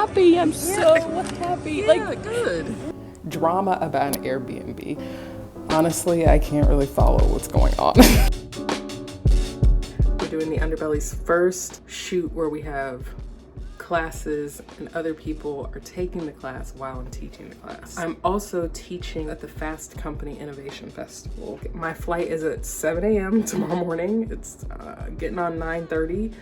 Happy. I'm so happy. Yeah, like good. Drama about an Airbnb. Honestly, I can't really follow what's going on. We're doing the Underbelly's first shoot where we have classes and other people are taking the class while I'm teaching the class. I'm also teaching at the Fast Company Innovation Festival. My flight is at 7 a.m. tomorrow morning. It's getting on 9:30.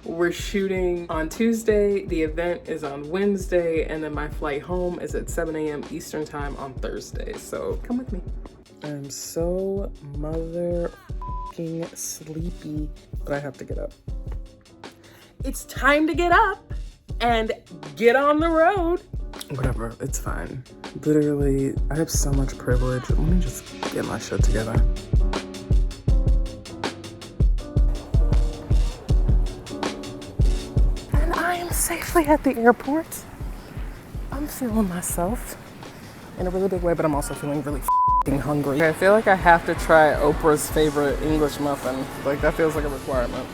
We're shooting on Tuesday. The event is on Wednesday, and then my flight home is at 7 a.m. Eastern time on Thursday. So come with me. I'm so motherfucking sleepy, but I have to get up. It's time to get up and get on the road. Whatever, it's fine. Literally, I have so much privilege. Let me just get my shit together. And I am safely at the airport. I'm feeling myself in a really big way, but I'm also feeling really f***ing hungry. I feel like I have to try Oprah's favorite English muffin. Like, that feels like a requirement.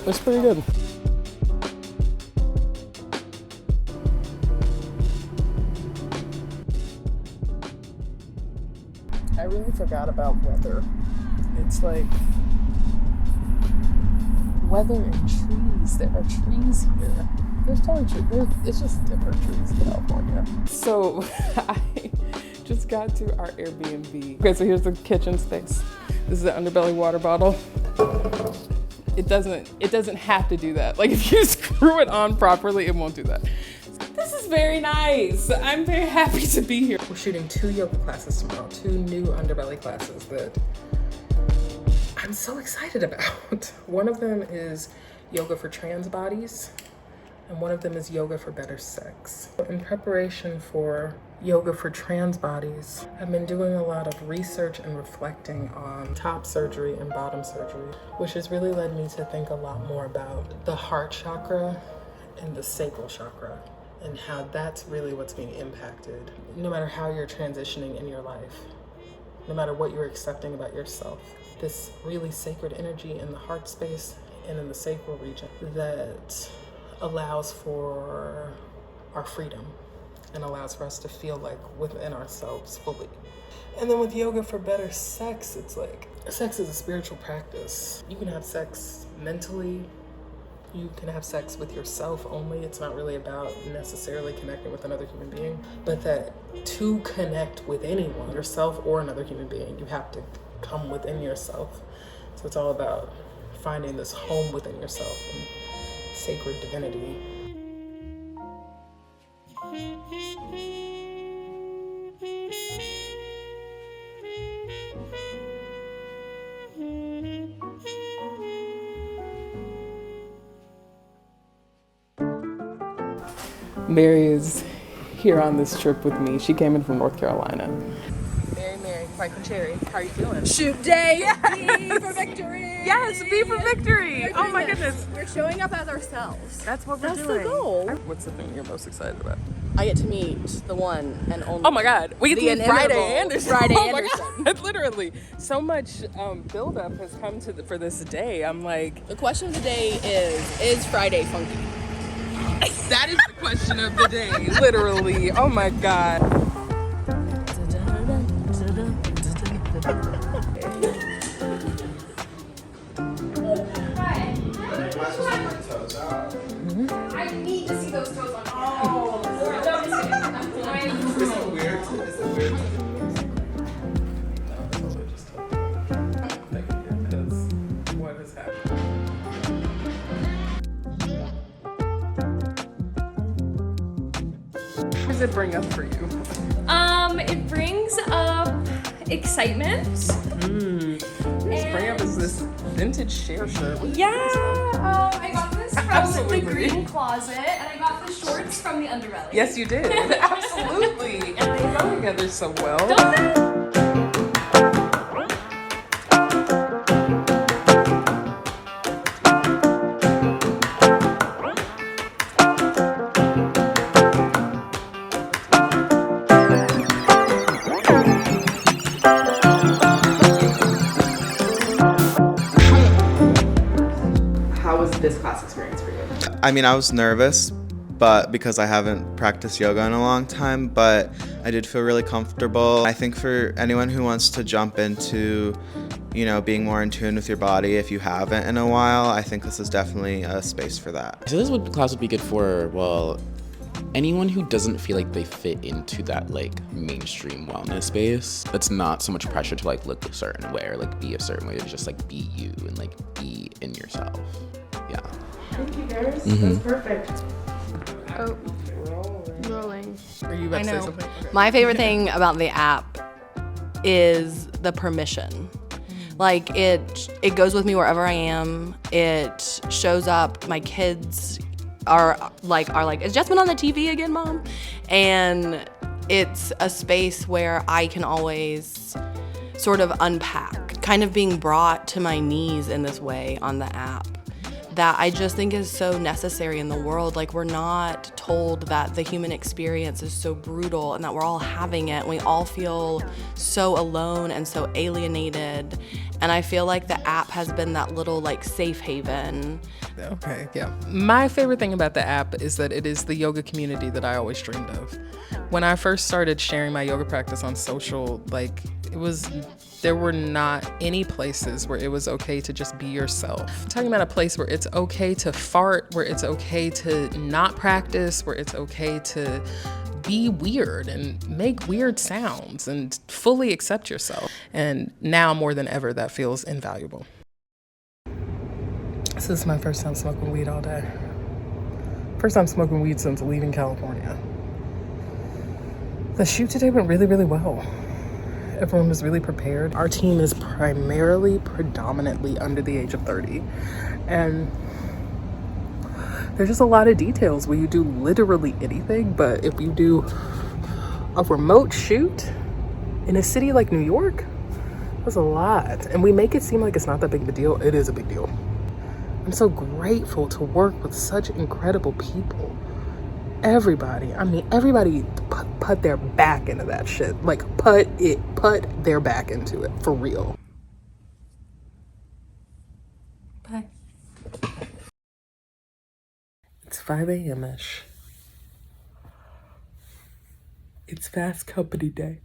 It's pretty good. I really forgot about weather. It's like weather and trees. There are trees here. There's totally trees. It's just different trees in California. So I just got to our Airbnb. Okay, so here's the kitchen space. This is the Underbelly water bottle. It doesn't have to do that. Like, if you screw it on properly, it won't do that. This is very nice. I'm very happy to be here. We're shooting 2 yoga classes tomorrow, 2 new Underbelly classes that I'm so excited about. One of them is yoga for trans bodies, and one of them is yoga for better sex. In preparation for yoga for trans bodies, I've been doing a lot of research and reflecting on top surgery and bottom surgery, which has really led me to think a lot more about the heart chakra and the sacral chakra, and how that's really what's being impacted. No matter how you're transitioning in your life, no matter what you're accepting about yourself, this really sacred energy in the heart space and in the sacral region that allows for our freedom and allows for us to feel like within ourselves fully. And then with yoga for better sex, it's like, sex is a spiritual practice. You can have sex mentally, you can have sex with yourself only. It's not really about necessarily connecting with another human being, but that to connect with anyone, yourself or another human being, you have to come within yourself. So it's all about finding this home within yourself and sacred divinity. Mary is here on this trip with me. She came in from North Carolina. Mary, Mike and Cherry, how are you feeling? Shoot day! Yes! B for victory! Yes, B for victory! Oh my goodness. We're showing up as ourselves. That's what we're doing. That's the goal. What's the thing you're most excited about? I get to meet the one and only. Oh my God, we get to meet Friday Anderson. Friday Oh my Anderson. God. Literally, so much buildup has come to for this day. I'm like, The question of the day is Friday funky? that is the question of the day. Literally, oh my God. I need to see those toes on. Oh, Is it weird? Is it weird? What has happened? What does it bring up for you? It brings up excitement. Bring up is this vintage share shirt. Yeah. I got this from Absolutely. the green closet, and I got the shorts from the Underbelly. Yes, you did. Absolutely. And they go together so well. Don't they? How was this class class experience for you? I mean, I was nervous, but because I haven't practiced yoga in a long time, but I did feel really comfortable. I think for anyone who wants to jump into, you know, being more in tune with your body if you haven't in a while, I think this is definitely a space for that. So this class would be good for, well, anyone who doesn't feel like they fit into that like mainstream wellness space. That's not so much pressure to like look a certain way or like be a certain way, to just like be you and like be in yourself. Yeah. Thank you, guys. That's perfect. Oh, rolling. Are you about I to say know. something? Okay. My favorite thing about the app is the permission. Like it goes with me wherever I am. It shows up. My kids are like, is Jessamyn on the TV again, Mom? And it's a space where I can always sort of unpack, kind of being brought to my knees in this way on the app, that I just think is so necessary in the world. Like, we're not told that the human experience is so brutal and that we're all having it, and we all feel so alone and so alienated. And I feel like the app has been that little like safe haven. Okay, yeah. My favorite thing about the app is that it is the yoga community that I always dreamed of. When I first started sharing my yoga practice on social, like, there were not any places where it was okay to just be yourself. I'm talking about a place where it's okay to fart, where it's okay to not practice, where it's okay to be weird and make weird sounds and fully accept yourself. And now more than ever, that feels invaluable. This is my first time smoking weed all day. First time smoking weed since leaving California. The shoot today went really, really well. Everyone was really prepared. Our team is predominantly under the age of 30. And there's just a lot of details where you do literally anything, but if you do a remote shoot in a city like New York, that's a lot. And we make it seem like it's not that big of a deal. It is a big deal. I'm so grateful to work with such incredible people. Everybody put their back into that shit. Like, put their back into it, for real. Bye. It's 5 a.m.-ish. It's Fast Company Day.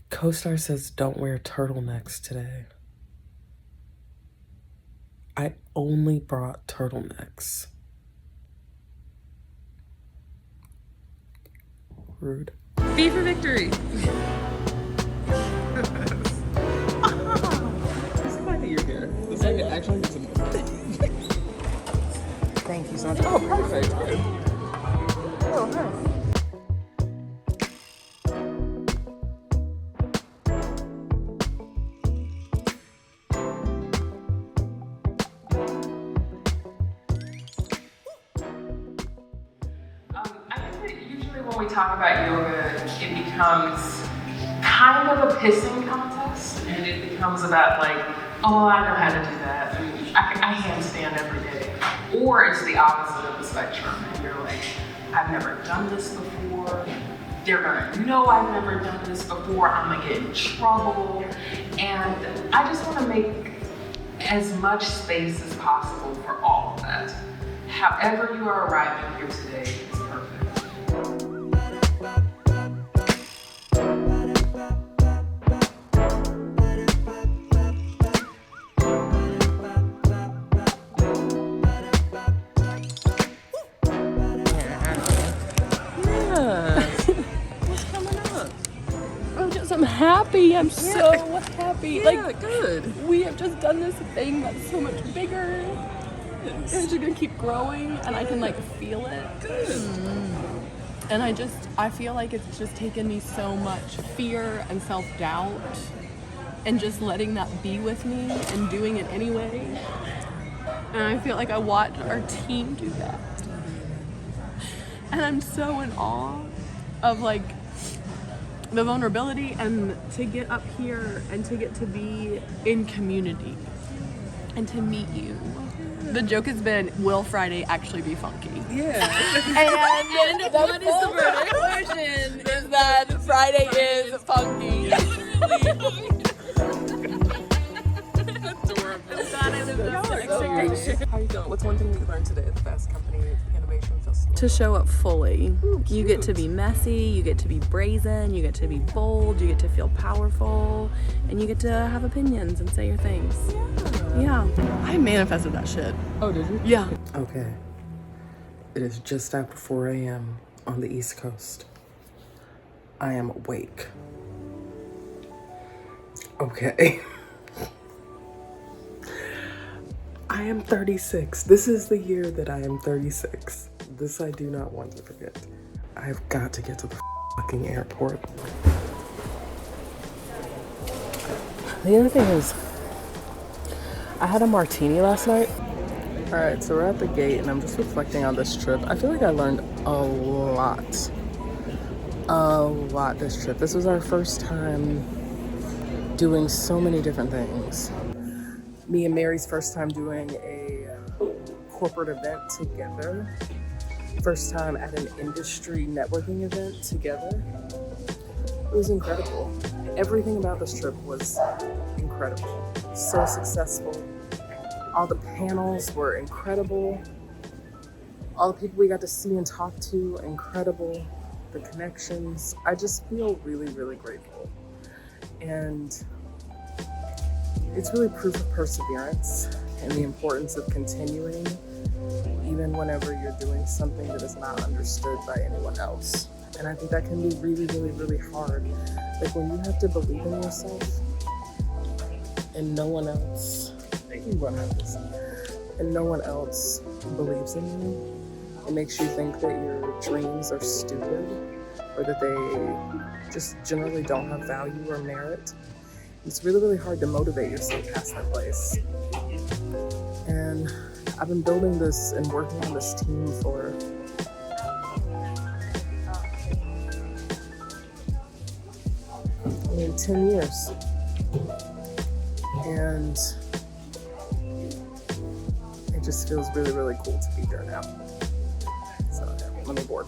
Co-star says don't wear turtlenecks today. I only brought turtlenecks. Rude. B for victory. I'm so glad that you're here. This like actually makes a difference. Thank you so much. Oh, perfect. Good. Oh, nice. When we talk about yoga, it becomes kind of a pissing contest, and it becomes about like, oh, I know how to do that. I handstand every day. Or it's the opposite of the spectrum, and you're like, I've never done this before. They're gonna know I've never done this before. I'm gonna get in trouble. And I just wanna make as much space as possible for all of that. However you are arriving here today is perfect. I'm happy. I'm so happy. Yeah, like, good. we have just done this thing that's so much bigger. It's just gonna keep growing, and I can like feel it. Good. And I feel like it's just taken me so much fear and self-doubt, and just letting that be with me and doing it anyway. And I feel like I watched our team do that. And I'm so in awe of like the vulnerability, and to get up here and to get to be in community and to meet you. The joke has been, will Friday actually be funky? Yeah. And what is the verdict? Conclusion is that Friday is funky. Adorable. How you doing? What's one thing you learned today at the Fast Company Innovation Festival? To show up fully. You get to be messy, you get to be brazen, you get to be bold, you get to feel powerful, and you get to have opinions and say your things. Yeah. I manifested that shit. Oh, did you? Yeah. Okay. It is just after 4 a.m. on the East Coast. I am awake. Okay. I am 36. This is the year that I am 36. This I do not want to forget. I've got to get to the fucking airport. The other thing is, I had a martini last night. All right, so we're at the gate and I'm just reflecting on this trip. I feel like I learned a lot this trip. This was our first time doing so many different things. Me and Mary's first time doing a corporate event together. First time at an industry networking event together. It was incredible. Everything about this trip was incredible. So successful. All the panels were incredible. All the people we got to see and talk to, incredible. The connections. I just feel really, really grateful. And it's really proof of perseverance and the importance of continuing even whenever you're doing something that is not understood by anyone else. And I think that can be really, really, really hard. Like when you have to believe in yourself and no one else, and no one else believes in you, it makes you think that your dreams are stupid or that they just generally don't have value or merit. It's really, really hard to motivate yourself past that place. And I've been building this and working on this team for I mean, 10 years. And it just feels really, really cool to be here now. So yeah, let me board.